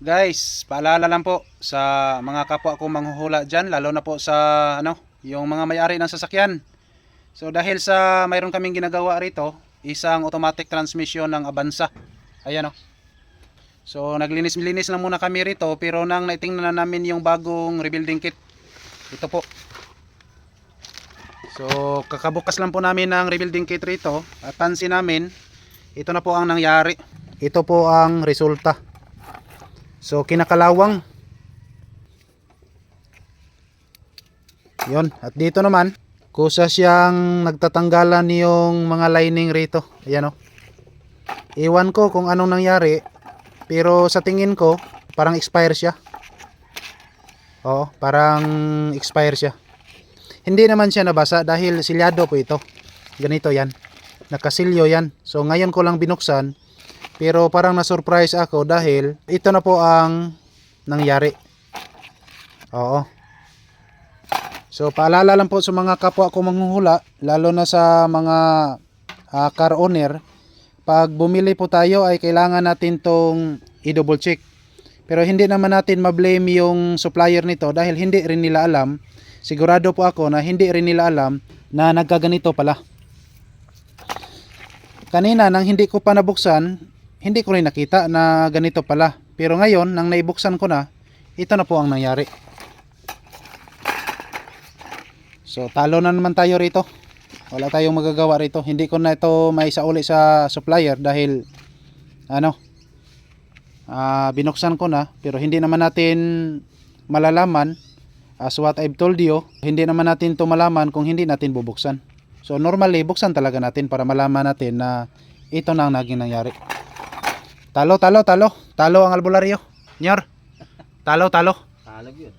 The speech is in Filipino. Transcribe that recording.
Guys, paalala lang po sa mga kapwa ko manghuhula dyan, lalo na po sa yung mga may-ari ng sasakyan. So dahil sa mayroon kaming ginagawa rito, isang automatic transmission ng Avanza. Ayan o. So naglinis-linis lang muna kami rito, pero nang naitingnan na namin yung bagong rebuilding kit. Ito po. So kakabukas lang po namin ng rebuilding kit rito at pansin namin, ito na po ang nangyari. Ito po ang resulta. So kinakalawang. Yon, at dito naman kusa siyang nagtatanggalan yung mga lining rito. Ayan o. Iwan ko kung anong nangyari, pero sa tingin ko parang expire siya. Oo, parang expire siya. Hindi naman siya nabasa dahil silyado po ito. Ganito yan, nakasilyo yan. So ngayon ko lang binuksan, pero parang na-surprise ako dahil ito na po ang nangyari. Oo. So paalala lang po sa mga kapwa ko manghuhula, lalo na sa mga car owner, pag bumili po tayo ay kailangan natin tong i-double check. Pero hindi naman natin ma-blame yung supplier nito dahil hindi rin nila alam. Sigurado po ako na hindi rin nila alam na nagkaganito pala. Kanina nang hindi ko pa nabuksan, hindi ko rin nakita na ganito pala. Pero ngayon nang naibuksan ko na, ito na po ang nangyari. So talo na naman tayo rito. Wala tayong magagawa rito. Hindi ko na ito maisauli sa supplier dahil binuksan ko na, pero hindi naman natin malalaman. As what I've told you, hindi naman natin ito malaman kung hindi natin bubuksan. So normally buksan talaga natin para malaman natin na ito na ang naging nangyari. Talo ang albularyo. Nyor. Talo. Talag yun.